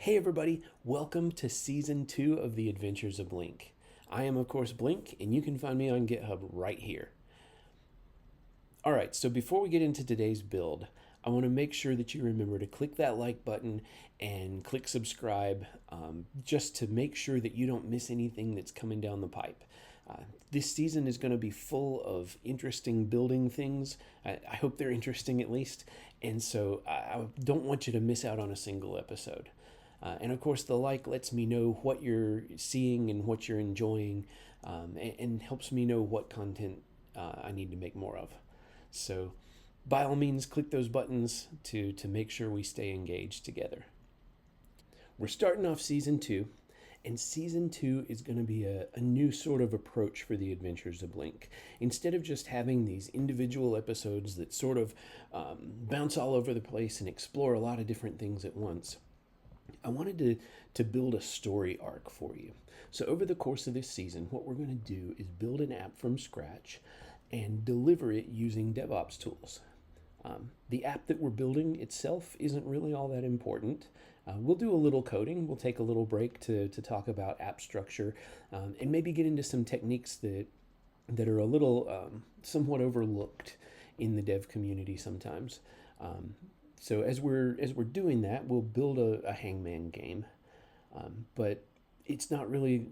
Hey everybody, welcome to Season 2 of The Adventures of Blink. I am of course Blink, and you can find me on GitHub right here. Alright, so before we get into today's build, I want to make sure that you remember to click that like button and click subscribe, just to make sure that you don't miss anything that's coming down the pipe. This season is going to be full of interesting building things. I hope they're interesting at least, and so I don't want you to miss out on a single episode. And of course, the like lets me know what you're seeing and what you're enjoying, and helps me know what content I need to make more of. So, by all means, click those buttons to make sure we stay engaged together. We're starting off Season 2, and Season 2 is going to be a new sort of approach for the Adventures of Blink. Instead of just having these individual episodes that sort of bounce all over the place and explore a lot of different things at once, I wanted to build a story arc for you. So over the course of this season, what we're going to do is build an app from scratch and deliver it using DevOps tools. The app that we're building itself isn't really all that important. We'll do a little coding. We'll take a little break to talk about app structure, and maybe get into some techniques that are a little somewhat overlooked in the dev community sometimes. So as we're doing that, we'll build a hangman game, but that's not really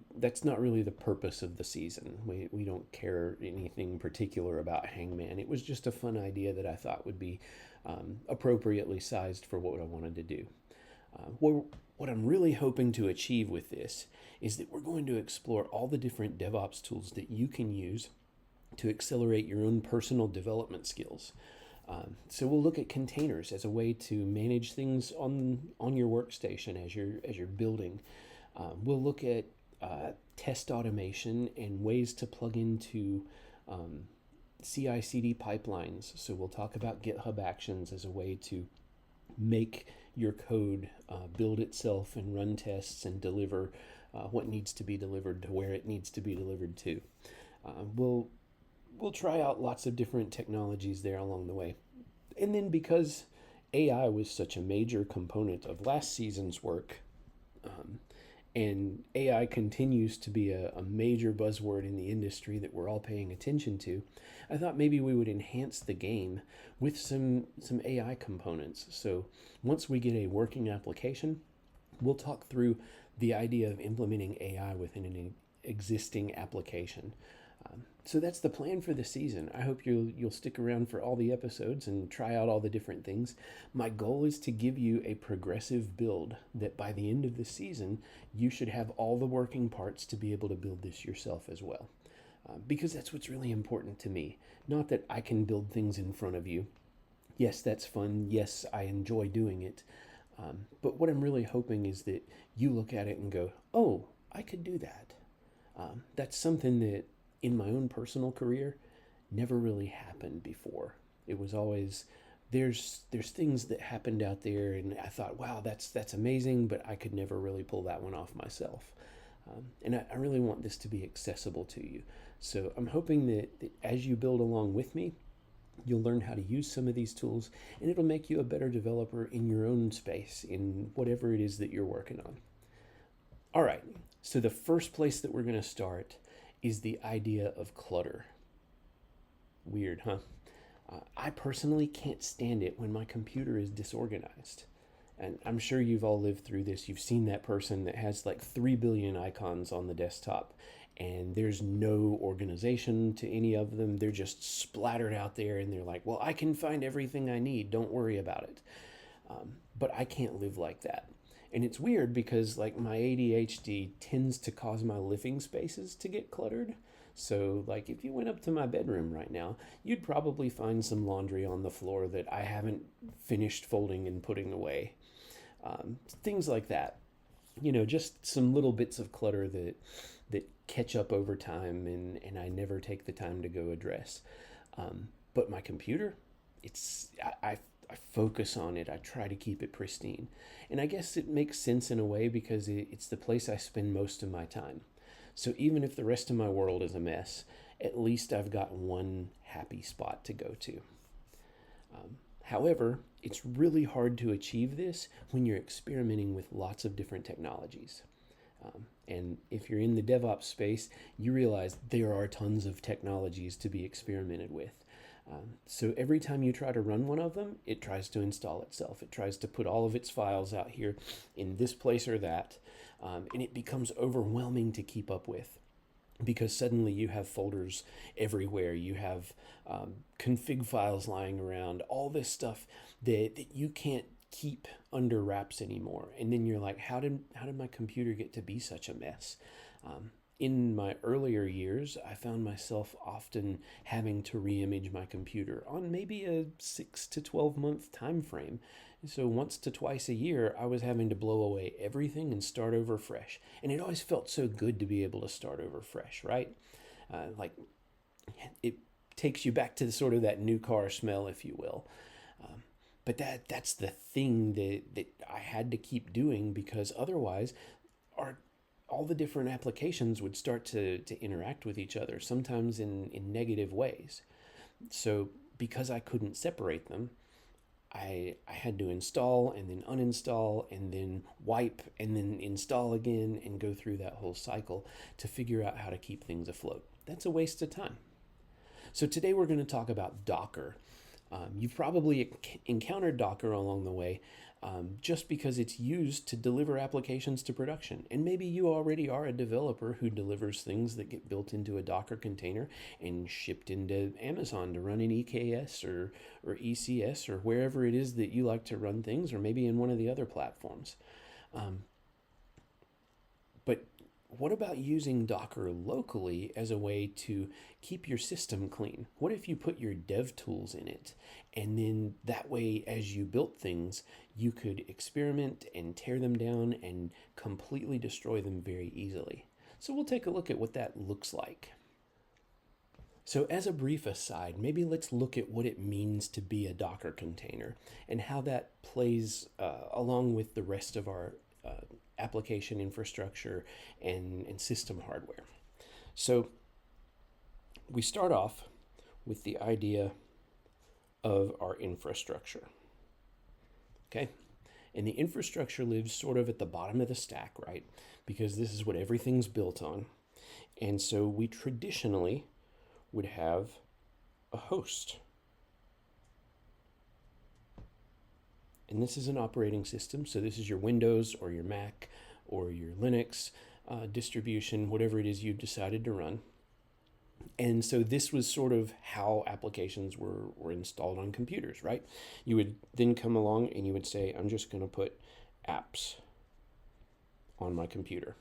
the purpose of the season. We don't care anything particular about hangman. It was just a fun idea that I thought would be appropriately sized for what I wanted to do. What I'm really hoping to achieve with this is that we're going to explore all the different DevOps tools that you can use to accelerate your own personal development skills. So we'll look at containers as a way to manage things on your workstation as you're building. We'll look at test automation and ways to plug into CI/CD pipelines. So we'll talk about GitHub Actions as a way to make your code build itself and run tests and deliver what needs to be delivered to where it needs to be delivered to. We'll try out lots of different technologies there along the way. And then because AI was such a major component of last season's work, and AI continues to be a major buzzword in the industry that we're all paying attention to, I thought maybe we would enhance the game with some AI components. So once we get a working application, we'll talk through the idea of implementing AI within an existing application. So that's the plan for the season. I hope you'll stick around for all the episodes and try out all the different things. My goal is to give you a progressive build that by the end of the season, you should have all the working parts to be able to build this yourself as well. Because that's what's really important to me. Not that I can build things in front of you. Yes, that's fun. Yes, I enjoy doing it. But what I'm really hoping is that you look at it and go, oh, I could do that. That's something that in my own personal career never really happened before. It was always there's things that happened out there, and I thought, wow, that's amazing, but I could never really pull that one off myself. And I really want this to be accessible to you. So I'm hoping that as you build along with me, you'll learn how to use some of these tools, and it'll make you a better developer in your own space, in whatever it is that you're working on. All right, so the first place that we're going to start is the idea of clutter. Weird, huh? I personally can't stand it when my computer is disorganized. And I'm sure you've all lived through this. You've seen that person that has like 3 billion icons on the desktop, and there's no organization to any of them. They're just splattered out there, and they're like, well, I can find everything I need. Don't worry about it. But I can't live like that. And it's weird because like my ADHD tends to cause my living spaces to get cluttered. So like if you went up to my bedroom right now, you'd probably find some laundry on the floor that I haven't finished folding and putting away. Things like that. Just some little bits of clutter that catch up over time, and I never take the time to go address. But my computer, I focus on it. I try to keep it pristine. And I guess it makes sense in a way because it's the place I spend most of my time. So even if the rest of my world is a mess, at least I've got one happy spot to go to. However, it's really hard to achieve this when you're experimenting with lots of different technologies. And if you're in the DevOps space, you realize there are tons of technologies to be experimented with. So every time you try to run one of them, it tries to install itself. It tries to put all of its files out here in this place or that, and it becomes overwhelming to keep up with because suddenly you have folders everywhere. You have config files lying around, all this stuff that you can't keep under wraps anymore. And then you're like, how did my computer get to be such a mess? In my earlier years, I found myself often having to reimage my computer on maybe a 6 to 12 month time frame. So once to twice a year, I was having to blow away everything and start over fresh. And it always felt so good to be able to start over fresh, right? Like it takes you back to sort of that new car smell, if you will. But that's the thing that I had to keep doing because otherwise all the different applications would start to interact with each other, sometimes in negative ways. So because I couldn't separate them, I had to install and then uninstall and then wipe and then install again and go through that whole cycle to figure out how to keep things afloat. That's a waste of time. So today we're going to talk about Docker. You've probably encountered Docker along the way just because it's used to deliver applications to production. And maybe you already are a developer who delivers things that get built into a Docker container and shipped into Amazon to run in EKS or ECS or wherever it is that you like to run things, or maybe in one of the other platforms. But what about using Docker locally as a way to keep your system clean? What if you put your dev tools in it? And then that way, as you built things, you could experiment and tear them down and completely destroy them very easily. So we'll take a look at what that looks like. So as a brief aside, maybe let's look at what it means to be a Docker container and how that plays along with the rest of our application infrastructure and system hardware. So we start off with the idea of our infrastructure. Okay? And the infrastructure lives sort of at the bottom of the stack, right? Because this is what everything's built on. And so we traditionally would have a host. And this is an operating system. So this is your Windows or your Mac or your Linux distribution, whatever it is you've decided to run. And so this was sort of how applications were installed on computers, right? You would then come along and you would say, I'm just going to put apps on my computer.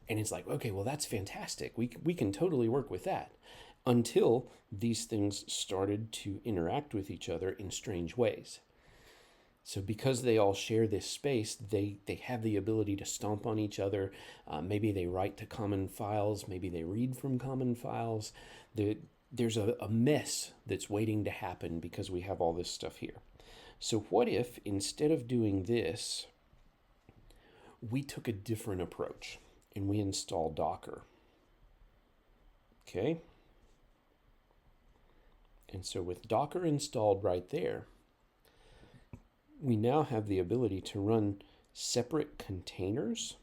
And it's like, okay, well, that's fantastic. We can totally work with that until these things started to interact with each other in strange ways. So because they all share this space, they have the ability to stomp on each other. Maybe they write to common files. Maybe they read from common files. There's a mess that's waiting to happen because we have all this stuff here. So what if instead of doing this, we took a different approach and we installed Docker? Okay. And so with Docker installed right there, we now have the ability to run separate containers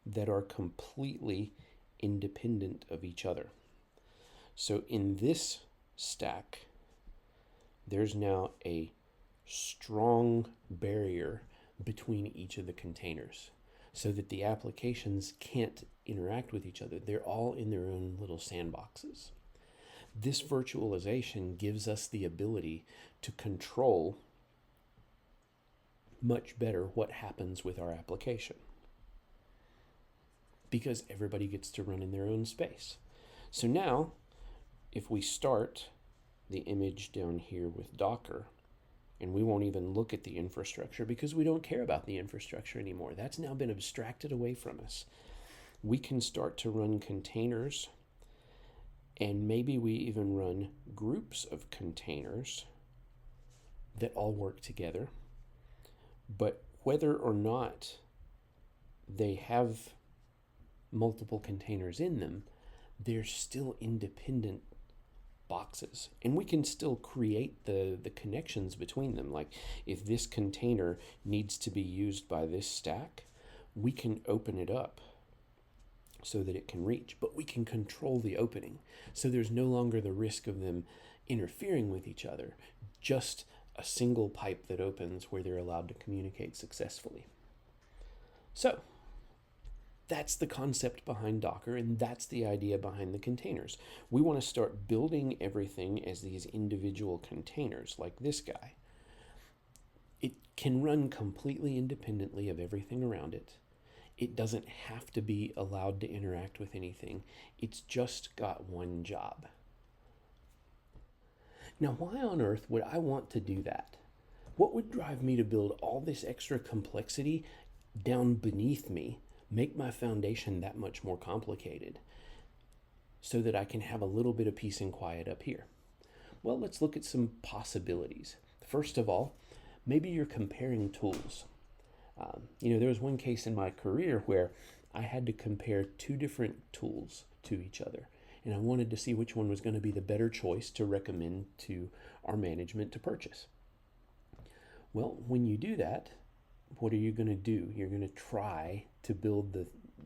that are completely independent of each other. So in this stack, there's now a strong barrier between each of the containers so that the applications can't interact with each other. They're all in their own little sandboxes. This virtualization gives us the ability to control much better what happens with our application because everybody gets to run in their own space. So now, if we start the image down here with Docker, and we won't even look at the infrastructure because we don't care about the infrastructure anymore. That's now been abstracted away from us. We can start to run containers, and maybe we even run groups of containers that all work together. But whether or not they have multiple containers in them, they're still independent boxes, and we can still create the connections between them. Like if this container needs to be used by this stack, we can open it up so that it can reach, but we can control the opening. So there's no longer the risk of them interfering with each other, just a single pipe that opens where they're allowed to communicate successfully. So that's the concept behind Docker, and that's the idea behind the containers. We want to start building everything as these individual containers, like this guy. It can run completely independently of everything around it. It doesn't have to be allowed to interact with anything. It's just got one job. Now, why on earth would I want to do that? What would drive me to build all this extra complexity down beneath me, make my foundation that much more complicated, so that I can have a little bit of peace and quiet up here? Well, let's look at some possibilities. First of all, maybe you're comparing tools. There was one case in my career where I had to compare two different tools to each other, and I wanted to see which one was going to be the better choice to recommend to our management to purchase. Well, when you do that, what are you going to do? You're going to try to build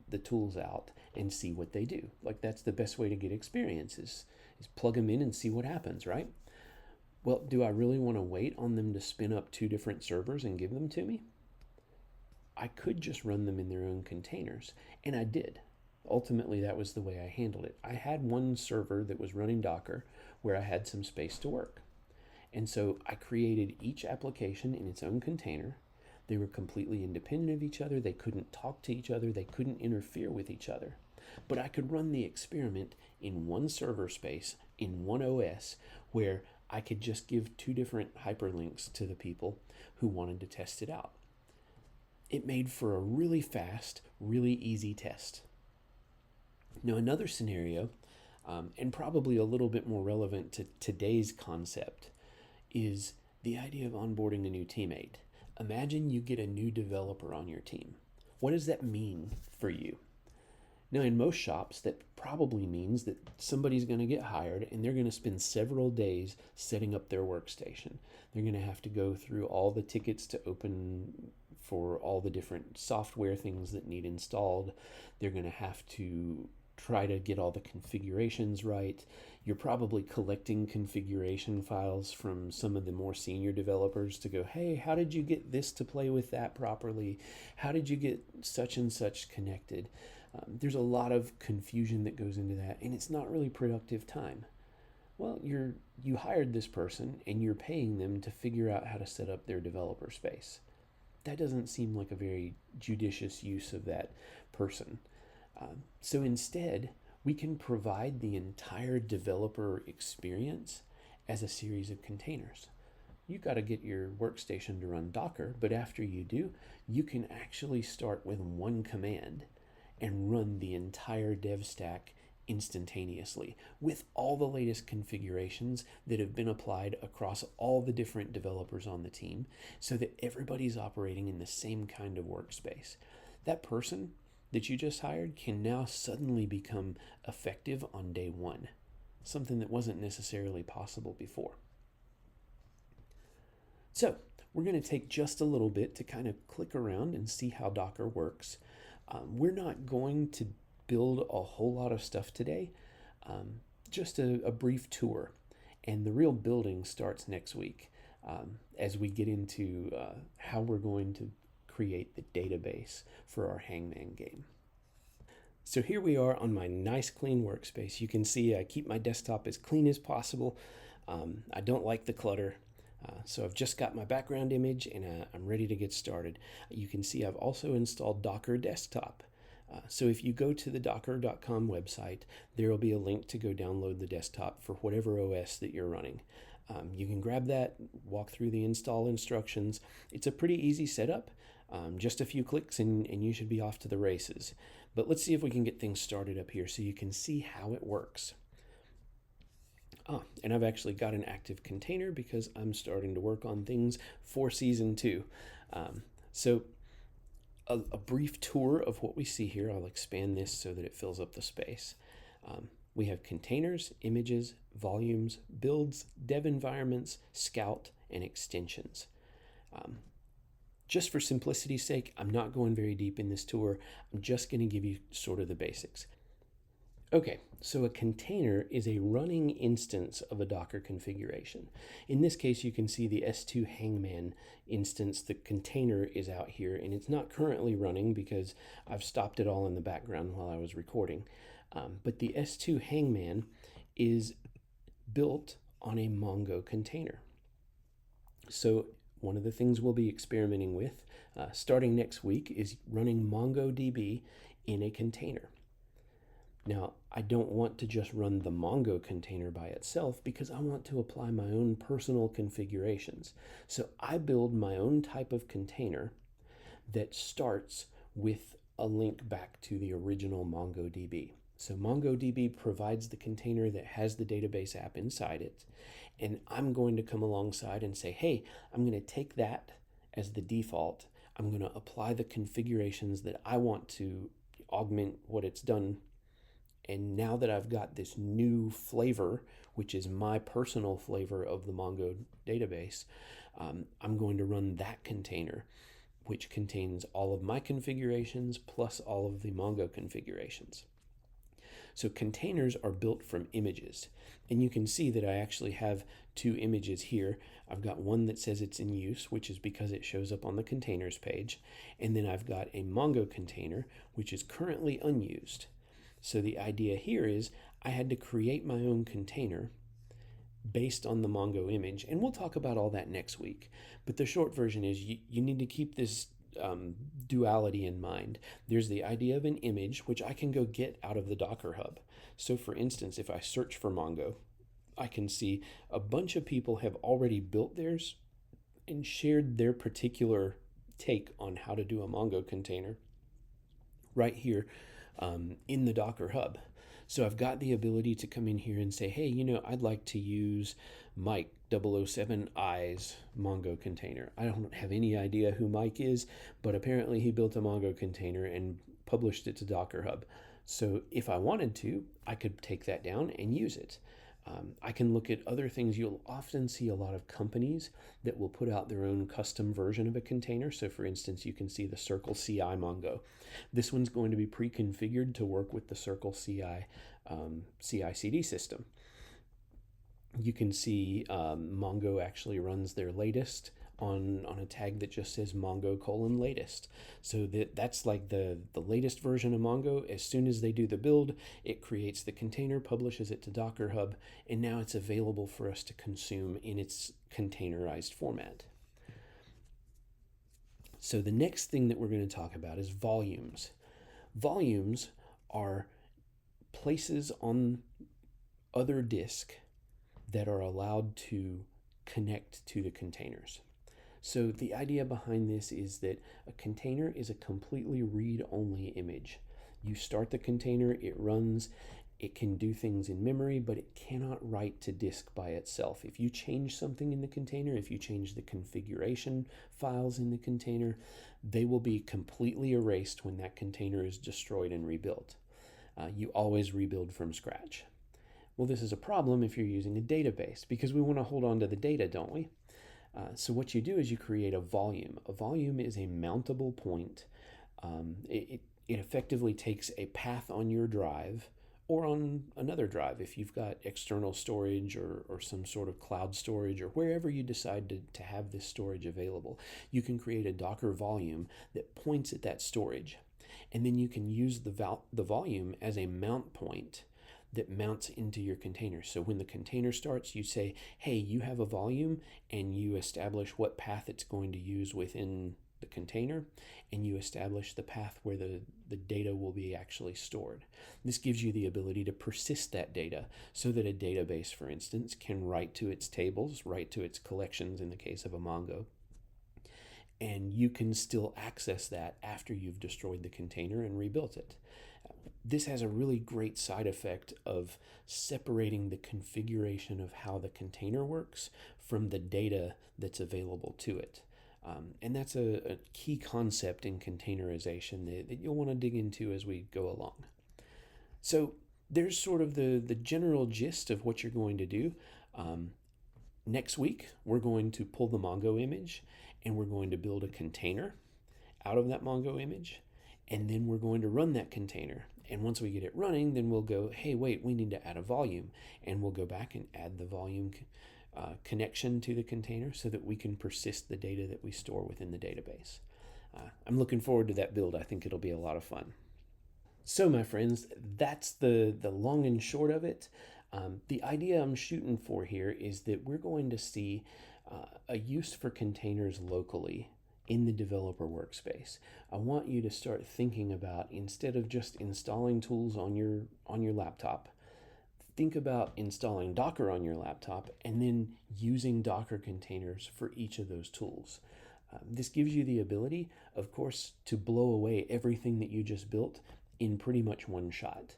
the tools out and see what they do. Like, that's the best way to get experience is plug them in and see what happens, right? Well, do I really want to wait on them to spin up two different servers and give them to me? I could just run them in their own containers, and I did. Ultimately, that was the way I handled it. I had one server that was running Docker where I had some space to work. And so I created each application in its own container. They were completely independent of each other. They couldn't talk to each other. They couldn't interfere with each other. But I could run the experiment in one server space, in one OS, where I could just give two different hyperlinks to the people who wanted to test it out. It made for a really fast, really easy test. Now, another scenario, and probably a little bit more relevant to today's concept, is the idea of onboarding a new teammate. Imagine you get a new developer on your team. What does that mean for you? Now, in most shops, that probably means that somebody's going to get hired and they're going to spend several days setting up their workstation. They're going to have to go through all the tickets to open for all the different software things that need installed. They're going to have to try to get all the configurations right. You're probably collecting configuration files from some of the more senior developers to go, hey, how did you get this to play with that properly? How did you get such and such connected? There's a lot of confusion that goes into that, and it's not really productive time. Well, you hired this person and you're paying them to figure out how to set up their developer space. That doesn't seem like a very judicious use of that person. So instead, we can provide the entire developer experience as a series of containers. You've got to get your workstation to run Docker, but after you do, you can actually start with one command and run the entire dev stack instantaneously with all the latest configurations that have been applied across all the different developers on the team so that everybody's operating in the same kind of workspace. That person that you just hired can now suddenly become effective on day one, something that wasn't necessarily possible before. So we're going to take just a little bit to kind of click around and see how Docker works. We're not going to build a whole lot of stuff today, just a brief tour. And the real building starts next week as we get into how we're going to create the database for our Hangman game. So here we are on my nice clean workspace. You can see I keep my desktop as clean as possible. I don't like the clutter. So I've just got my background image and I'm ready to get started. You can see I've also installed Docker Desktop. So if you go to the docker.com website, there will be a link to go download the desktop for whatever OS that you're running. You can grab that, walk through the install instructions. It's a pretty easy setup. Just a few clicks and you should be off to the races. But let's see if we can get things started up here so you can see how it works. And I've actually got an active container because I'm starting to work on things for season 2. So a brief tour of what we see here. I'll expand this so that it fills up the space. We have containers, images, volumes, builds, dev environments, scout, and extensions. Just for simplicity's sake, I'm not going very deep in this tour. I'm just going to give you sort of the basics. Okay, so a container is a running instance of a Docker configuration. In this case, you can see the s2 hangman instance. The container is out here, and it's not currently running because I've stopped it all in the background while I was recording. But the s2 hangman is built on a Mongo container. So one of the things we'll be experimenting with starting next week is running MongoDB in a container. Now, I don't want to just run the Mongo container by itself because I want to apply my own personal configurations. So I build my own type of container that starts with a link back to the original MongoDB. So MongoDB provides the container that has the database app inside it, and I'm going to come alongside and say, hey, I'm going to take that as the default. I'm going to apply the configurations that I want to augment what it's done. And now that I've got this new flavor, which is my personal flavor of the Mongo database, I'm going to run that container, which contains all of my configurations plus all of the Mongo configurations. So containers are built from images. And you can see that I actually have two images here. I've got one that says it's in use, which is because it shows up on the containers page. And then I've got a Mongo container, which is currently unused. So the idea here is I had to create my own container based on the Mongo image, and we'll talk about all that next week. But the short version is you need to keep this duality in mind. There's the idea of an image, which I can go get out of the Docker Hub. So for instance, if I search for Mongo, I can see a bunch of people have already built theirs and shared their particular take on how to do a Mongo container right here in the Docker Hub. So I've got the ability to come in here and say, hey, I'd like to use Mike 007i's Mongo container. I don't have any idea who Mike is, but apparently he built a Mongo container and published it to Docker Hub. So if I wanted to, I could take that down and use it. I can look at other things. You'll often see a lot of companies that will put out their own custom version of a container. So for instance, you can see the Circle CI Mongo. This one's going to be pre-configured to work with the Circle CI CI/CD system. You can see Mongo actually runs their latest on a tag that just says Mongo:\latest. So that's like the latest version of Mongo. As soon as they do the build, it creates the container, publishes it to Docker Hub, and now it's available for us to consume in its containerized format. So the next thing that we're going to talk about is volumes. Volumes are places on other disk that are allowed to connect to the containers. So the idea behind this is that a container is a completely read-only image. You start the container, it runs, it can do things in memory, but it cannot write to disk by itself. If you change something in the container, if you change the configuration files in the container, they will be completely erased when that container is destroyed and rebuilt. You always rebuild from scratch. Well, this is a problem if you're using a database because we want to hold on to the data, don't we? So what you do is you create a volume. A volume is a mountable point. It effectively takes a path on your drive or on another drive if you've got external storage or some sort of cloud storage or wherever you decide to have this storage available. You can create a Docker volume that points at that storage. And then you can use the volume as a mount point that mounts into your container. So when the container starts, you say, hey, you have a volume, and you establish what path it's going to use within the container, and you establish the path where the data will be actually stored. This gives you the ability to persist that data so that a database, for instance, can write to its tables, write to its collections in the case of a Mongo, and you can still access that after you've destroyed the container and rebuilt it. This has a really great side effect of separating the configuration of how the container works from the data that's available to it. And that's a key concept in containerization that you'll want to dig into as we go along. So there's sort of the general gist of what you're going to do. Um, Next week, we're going to pull the Mongo image and we're going to build a container out of that Mongo image. And then we're going to run that container. And once we get it running, then we'll go, hey, wait, we need to add a volume. And we'll go back and add the volume connection to the container so that we can persist the data that we store within the database. I'm looking forward to that build. I think it'll be a lot of fun. So, my friends, that's the long and short of it. The idea I'm shooting for here is that we're going to see a use for containers locally in the developer workspace. I want you to start thinking about, instead of just installing tools on your laptop, think about installing Docker on your laptop and then using Docker containers for each of those tools. This gives you the ability, of course, to blow away everything that you just built in pretty much one shot.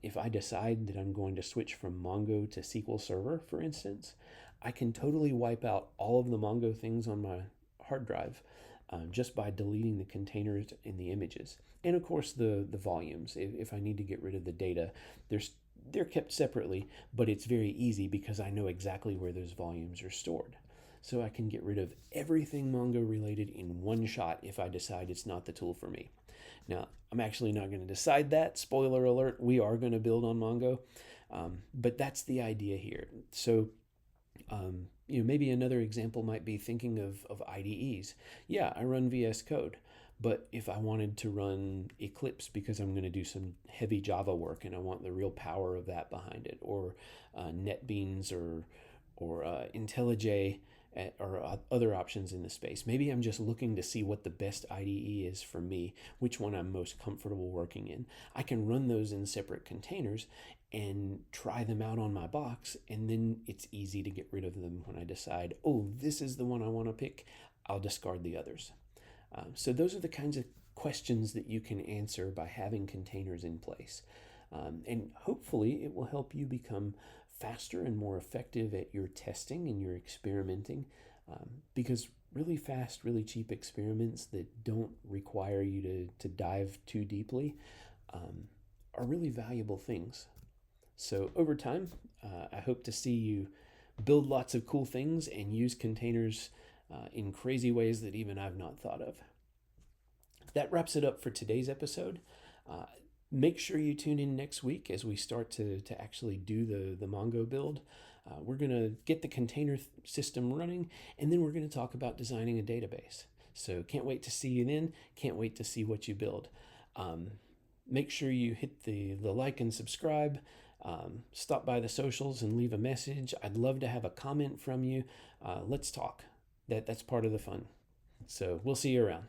If I decide that I'm going to switch from Mongo to SQL Server, for instance, I can totally wipe out all of the Mongo things on my hard drive just by deleting the containers in the images. And of course, the volumes. If I need to get rid of the data, they're kept separately, but it's very easy because I know exactly where those volumes are stored. So I can get rid of everything Mongo related in one shot if I decide it's not the tool for me. Now, I'm actually not going to decide that. Spoiler alert, we are going to build on Mongo. But that's the idea here. So, maybe another example might be thinking of IDEs. Yeah, I run VS Code. But if I wanted to run Eclipse because I'm going to do some heavy Java work and I want the real power of that behind it, or NetBeans or IntelliJ, or other options in the space. Maybe I'm just looking to see what the best IDE is for me, which one I'm most comfortable working in. I can run those in separate containers and try them out on my box, and then it's easy to get rid of them when I decide, oh, this is the one I want to pick. I'll discard the others. So those are the kinds of questions that you can answer by having containers in place. And hopefully it will help you become faster and more effective at your testing and your experimenting, because really fast, really cheap experiments that don't require you to dive too deeply are really valuable things. So over time, I hope to see you build lots of cool things and use containers in crazy ways that even I've not thought of. That wraps it up for today's episode. Make sure you tune in next week as we start to actually do the Mongo build. We're going to get the container system running, and then we're going to talk about designing a database. So can't wait to see you then. Can't wait to see what you build. Make sure you hit the like and subscribe. Stop by the socials and leave a message. I'd love to have a comment from you. Let's talk. That's part of the fun. So we'll see you around.